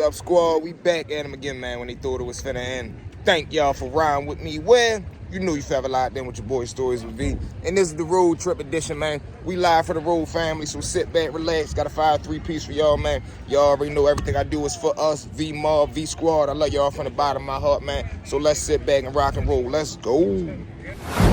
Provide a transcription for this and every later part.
up, squad? We back at them again, man, when they thought it was finna end. Thank y'all for riding with me. Well, you know you forever locked in with your boy Stories with V. And this is the road trip edition, man. We live for the road family, so sit back, relax. Got a 5-3-piece for y'all, man. Y'all already know everything I do is for us. V Mob, V Squad. I love y'all from the bottom of my heart, man. So let's sit back and rock and roll. Let's go.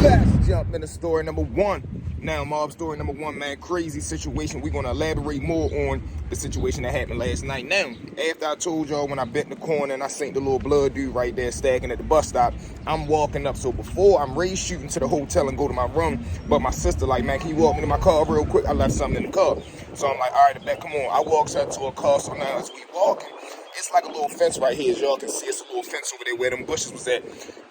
Let's jump into story number one. Now, mob story number one, man, crazy situation. We're going to elaborate more on the situation that happened last night. Now, after I told y'all when I bent the corner and I seen the little blood dude right there stacking at the bus stop, I'm walking up. So before I'm ready shooting to the hotel and go to my room, but my sister like, man, can you walk me to my car real quick? I left something in the car. So I'm like, all right, bet, come on. I walks her to a car. So now as we walking, it's like a little fence right here, as y'all can see. It's a little fence over there where them bushes was at.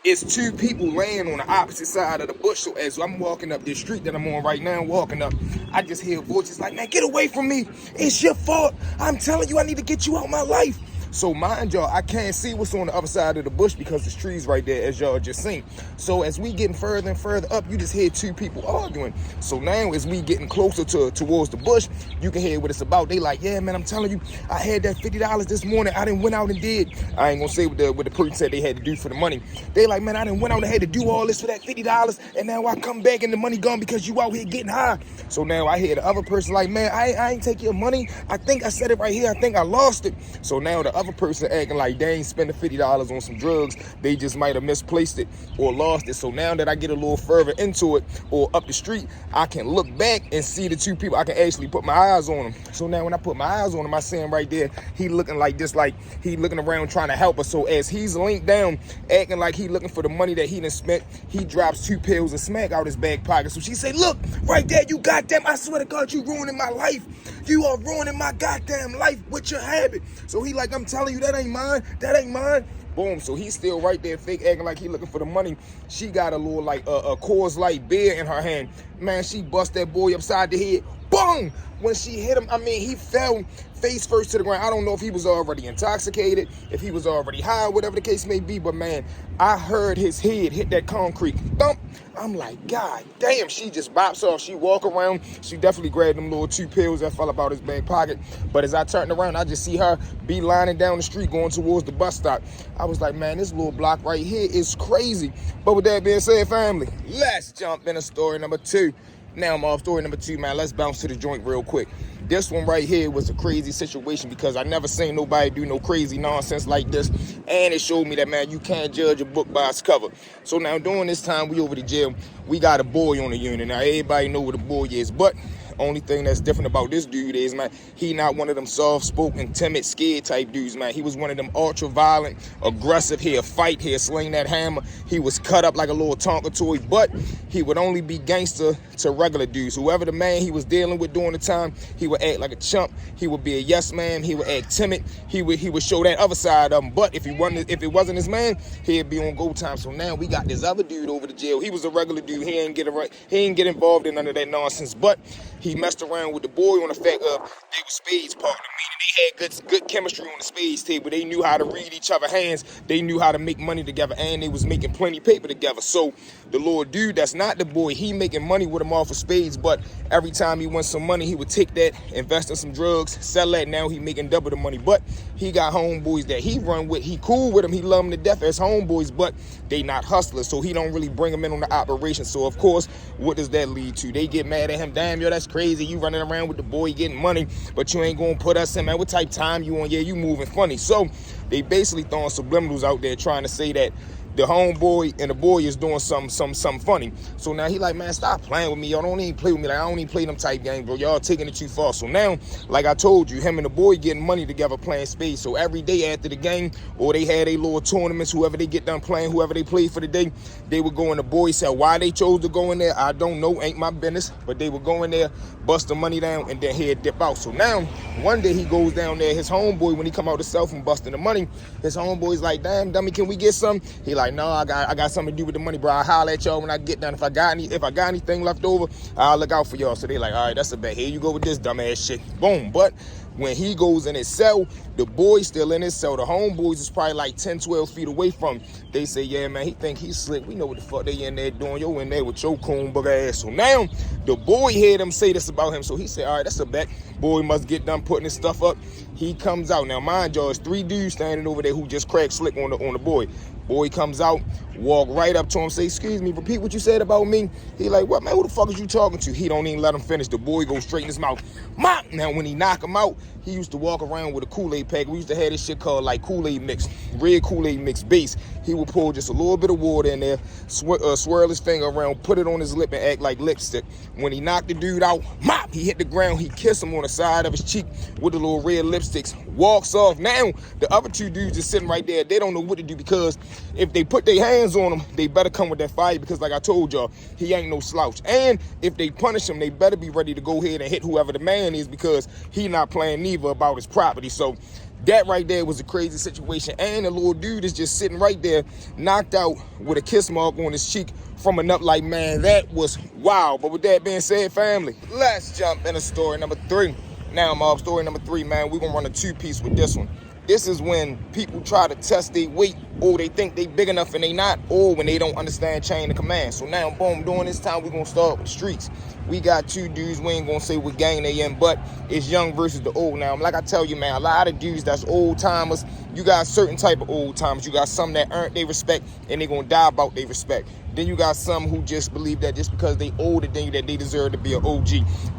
It's two people laying on the opposite side of the bush. So as I'm walking up this street that I'm on right now, walking up, I just hear voices like, man, get away from me. It's your fault. I'm telling you, I need to get you out of my life. So mind y'all, I can't see what's on the other side of the bush because there's trees right there, as y'all just seen. So as we getting further and further up, you just hear two people arguing. So now as we getting closer towards the bush, you can hear what it's about. They like, yeah, man, I'm telling you, I had that $50 this morning. I done went out and did. I ain't gonna say what the person said they had to do for the money. They like, man, I done went out and had to do all this for that $50, and now I come back and the money gone because you out here getting high. So now I hear the other person like, man, I ain't take your money. I think I said it right here. I think I lost it. So now the other person acting like they ain't spending $50 on some drugs. They just might have misplaced it or lost it. So now that I get a little further into it or up the street, I can look back and see the two people. I can actually put my eyes on them. So now when I put my eyes on him, I see him right there. He looking like this, like he looking around trying to help us. So as he's linked down, acting like he looking for the money that he done spent, he drops 2 pills and smack out his back pocket. So she say, look, right there, you goddamn, I swear to God, you ruining my life. You are ruining my goddamn life with your habit. So he like, I'm telling you, that ain't mine. That ain't mine. Boom. So he's still right there, fake acting like he looking for the money. She got a little like a Coors Light beer in her hand. Man, she bust that boy upside the head. Boom! When she hit him, I mean, he fell face first to the ground. I don't know if he was already intoxicated, if he was already high, whatever the case may be. But man, I heard his head hit that concrete. Thump. I'm like, God damn, she just bops off. She walk around. She definitely grabbed them little 2 pills that fell out his back pocket. But as I turned around, I just see her be lining down the street going towards the bus stop. I was like, man, this little block right here is crazy. But with that being said, family, let's jump into story number 2. Now I'm off story number 2, man. Let's bounce to the joint real quick. This one right here was a crazy situation because I never seen nobody do no crazy nonsense like this. And it showed me that, man, you can't judge a book by its cover. So now during this time, we over the jail, we got a boy on the unit. Now everybody know what a boy is, but only thing that's different about this dude is, man, he not one of them soft-spoken, timid, scared type dudes, man. He was one of them ultra-violent, aggressive. He'll fight, he'll sling that hammer. He was cut up like a little Tonka toy, but he would only be gangster to regular dudes. Whoever the man he was dealing with during the time, he would act like a chump. He would be a yes man. He would act timid. He would show that other side of him. But if it wasn't his man, he'd be on go time. So now we got this other dude over the jail. He was a regular dude. He ain't get involved in none of that nonsense. But he messed around with the boy on the fact of they were spades partner, meaning they had good chemistry on the spades table. They knew how to read each other's hands. They knew how to make money together, and they was making plenty paper together. So the little dude that's not the boy, he making money with him off of spades, but every time he won some money, he would take that, invest in some drugs, sell that. Now he making double the money. But he got homeboys that he run with. He cool with them. He love them to death as homeboys, but they not hustlers, so he don't really bring them in on the operation. So of course, what does that lead to? They get mad at him. Damn, yo, that's crazy. You running around with the boy getting money, but you ain't gonna put us in, man. What type time you on? Yeah, you moving funny. So they basically throwing subliminals out there trying to say that the homeboy and the boy is doing something funny. So now he like, man, stop playing with me. Y'all don't even play with me. Like, I don't even play them type games, bro. Y'all taking it too far. So now, like I told you, him and the boy getting money together playing spades. So every day after the game, or they had a little tournaments, whoever they get done playing, whoever they played for the day, they would go in. The boy said why they chose to go in there, I don't know, ain't my business. But they would go in there, bust the money down, and then he'd dip out. So now, one day he goes down there, his homeboy, when he come out himself and busting the money, his homeboy's like, damn, dummy, can we get some? He like, no, I got something to do with the money, bro. I'll holler at y'all when I get done. If I got anything left over, I'll look out for y'all. So they like, all right, that's a bet. Here you go with this dumbass shit. Boom. But When he goes in his cell, the boy's still in his cell. The homeboys is probably like 10, 12 feet away from him. They say, yeah, man, he think he's slick. We know what the fuck they in there doing. Yo in there with your coon bug ass. So now the boy heard them say this about him. So he said, all right, that's a bet. Boy must get done putting his stuff up. He comes out. Now, mind y'all, it's 3 dudes standing over there who just cracked slick on the boy. Boy comes out, walk right up to him, say, excuse me, repeat what you said about me. He like, what, man, who the fuck is you talking to? He don't even let him finish. The boy goes straight in his mouth. Mop! Now, when he knock him out, he used to walk around with a Kool-Aid pack. We used to have this shit called like Kool-Aid mix, red Kool-Aid mix base. He would pour just a little bit of water in there, swirl his finger around, put it on his lip and act like lipstick. When he knocked the dude out, mop! He hit the ground. He kissed him on the side of his cheek with the little red lipsticks. Walks off. Now, the other 2 dudes just sitting right there. They don't know what to do because if they put their hands on him, they better come with that fire because like I told y'all, he ain't no slouch. And if they punish him, they better be ready to go ahead and hit whoever the man is because he not playing neither about his property. So that right there was a crazy situation. And the little dude is just sitting right there, knocked out with a kiss mark on his cheek from a nut. Like, man, that was wild. But with that being said, family, let's jump into story number 3. Now, mob, story number 3, man, we're going to run a 2-piece with this one. This is when people try to test their weight or they think they big enough and they not, or when they don't understand chain of command. So now, boom, during this time, we're going to start with the streets. We got 2 dudes, we ain't going to say what gang they in, but it's young versus the old. Now, like I tell you, man, a lot of dudes that's old timers, you got certain type of old timers. You got some that earned their respect and they going to die about their respect. Then you got some who just believe that just because they older than you that they deserve to be an OG.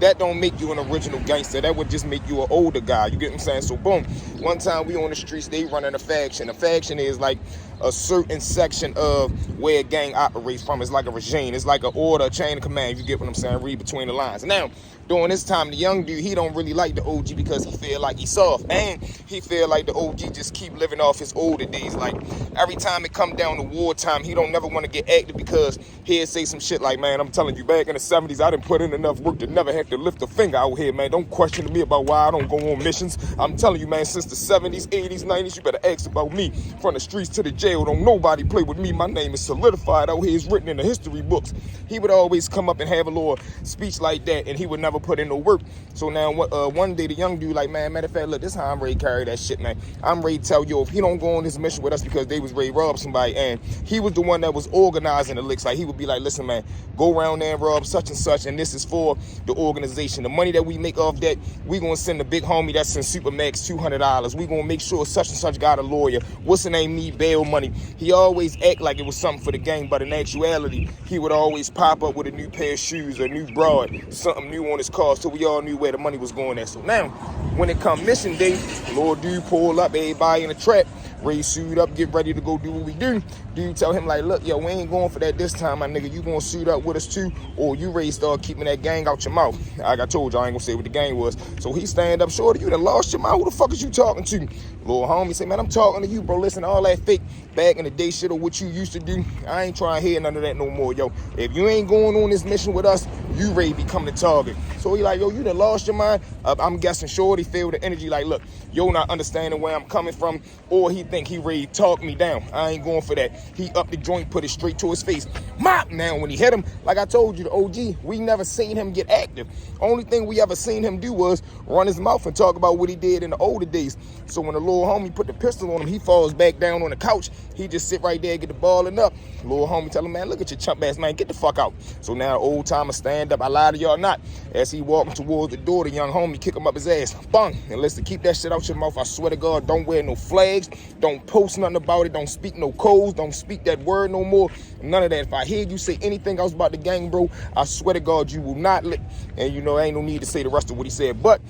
That don't make you an original gangster. That would just make you an older guy. You get what I'm saying? So boom, one time we on the streets, they running a faction. A faction is like a certain section of where a gang operates from. It's like a regime. It's like an order, a chain of command. You get what I'm saying? Read between the lines. Now, during this time, the young dude, he don't really like the OG because he feel like he's soft. And he feel like the OG just keep living off his older days. Like, every time it come down to wartime, he don't never want to get active because he'll say some shit like, man, I'm telling you, back in the 70s, I didn't put in enough work to never have to lift a finger out here, man. Don't question me about why I don't go on missions. I'm telling you, man, since the 70s, 80s, 90s, you better ask about me. From the streets to the jail, don't nobody play with me. My name is solidified out here. It's written in the history books. He would always come up and have a little speech like that, and he would never put in no work. So now one day the young dude like, man, matter of fact, look, this is how I'm ready to carry that shit, man. I'm ready to tell you if he don't go on this mission with us because they was ready to rob somebody, and he was the one that was organizing the licks. Like, he would be like, listen, man, go around there and rob such and such, and this is for the organization. The money that we make off that, we gonna send the big homie that's in Supermax $200. We gonna make sure such and such got a lawyer. What's the name? Need bail money. He always act like it was something for the gang, but in actuality, he would always pop up with a new pair of shoes, a new broad, something new on his car, so we all knew where the money was going at. So now, when it come mission day, Lord dude pull up, everybody in the trap, ready suit up, get ready to go do what we do. Dude tell him like, look, yo, we ain't going for that this time, my nigga. You gonna suit up with us too, or you ready to start keeping that gang out your mouth. Like I told you, I ain't gonna say what the gang was. So he stand up, shorty, you done lost your mind. Who the fuck is you talking to? Little homie say, man, I'm talking to you, bro. Listen, all that fake back in the day shit or what you used to do, I ain't trying to hear none of that no more, yo. If you ain't going on this mission with us, you ready to become the target. So he like, yo, you done lost your mind. I'm guessing shorty feel the energy like, look, yo not understanding where I'm coming from, or he think he ready to talk me down. I ain't going for that. He up the joint, put it straight to his face. Mop! Now, when he hit him, like I told you, the OG, we never seen him get active. Only thing we ever seen him do was run his mouth and talk about what he did in the older days. So when the little homie put the pistol on him, he falls back down on the couch. He just sit right there, get the balling up. Little homie tell him, man, look at your chump ass, man, get the fuck out. So now old timer stand up, I lie to y'all not. As he walking towards the door, the young homie kick him up his ass. Bang! And listen, keep that shit out your mouth. I swear to God, don't wear no flags. Don't post nothing about it. Don't speak no codes. Don't speak that word no more. None of that. If I hear you say anything else about the gang, bro, I swear to God, you will not let. And you know, ain't no need to say the rest of what he said. But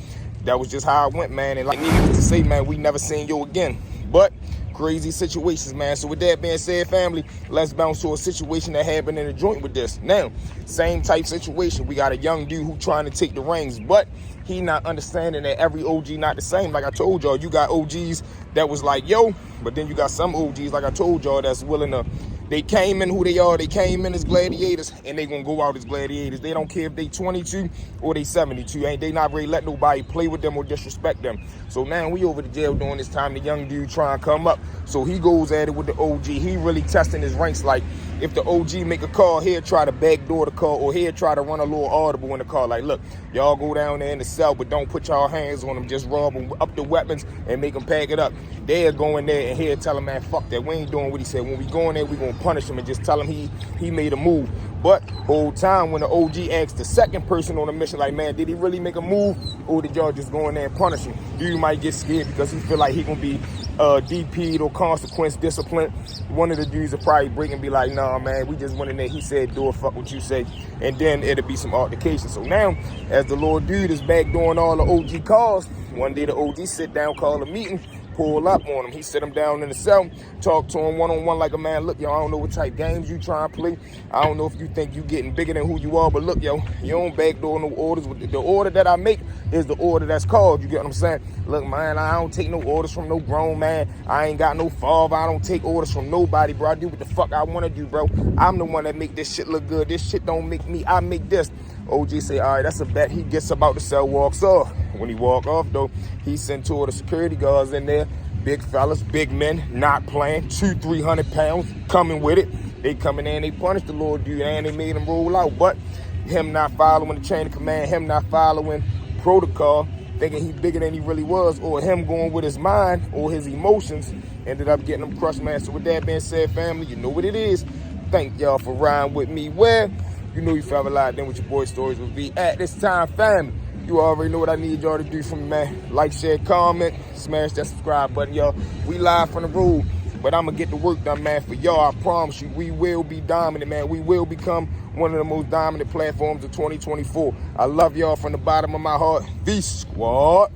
that was just how it went, man. And like needless to say, man, we never seen you again. But crazy situations, man. So with that being said, family, let's bounce to a situation that happened in a joint with this. Now, same type situation. We got a young dude who trying to take the reins, but he not understanding that every OG not the same. Like I told y'all, you got OGs that was like, yo, but then you got some OGs, like I told y'all, that's willing to, they came in who they are. They came in as gladiators, and they gonna go out as gladiators. They don't care if they 22 or they 72. Ain't they not ready to let nobody play with them or disrespect them. So now we over to jail during this time. The young dude trying to come up. So he goes at it with the OG. He really testing his ranks like, if the OG make a call, he'll try to backdoor the call, or he'll try to run a little audible in the call. Like, look, y'all go down there in the cell, but don't put y'all hands on them. Just rob them, up the weapons, and make them pack it up. They'll go in there and he'll tell him, man, fuck that. We ain't doing what he said. When we go in there, we gonna punish him and just tell him he made a move. But whole time when the OG asked the second person on the mission, like, man, did he really make a move, or did y'all just go in there and punish him? You might get scared because he feel like he gonna be DP'd or consequence disciplined. One of the dudes will probably break and be like, nah, man, we just went in there. He said, do it, fuck what you say. And then it'll be some altercation. So now, as the little dude is back doing all the OG calls, one day the OG sit down, call a meeting, pull up on him. He sit him down in the cell, talk to him one-on-one like a man. Look, yo, I don't know what type games you trying to play. I don't know if you think you getting bigger than who you are, but look, yo, you don't backdoor no orders. The order that I make is the order that's called. You get what I'm saying? Look, man, I don't take no orders from no grown man. I ain't got no father. I don't take orders from nobody, bro. I do what the fuck I want to do, bro. I'm the one that make this shit look good. This shit don't make me. I make this. OG say, all right, that's a bet. He gets about the cell, walks off. When he walk off, though, he sent two of the security guards in there. Big fellas, big men, not playing, 200-300 pounds, coming with it. They coming in, they punished the little dude, and they made him roll out. But him not following the chain of command, him not following protocol, thinking he bigger than he really was, or him going with his mind or his emotions, ended up getting him crushed, man. So with that being said, family, you know what it is. Thank y'all for riding with me. Where you know you forever locked in with your boy Stories with V. At this time, family, you already know what I need y'all to do for me, man. Like, share, comment, smash that subscribe button, y'all. We live from the road, but I'm going to get the work done, man, for y'all. I promise you, we will be dominant, man. We will become one of the most dominant platforms of 2024. I love y'all from the bottom of my heart. V Squad.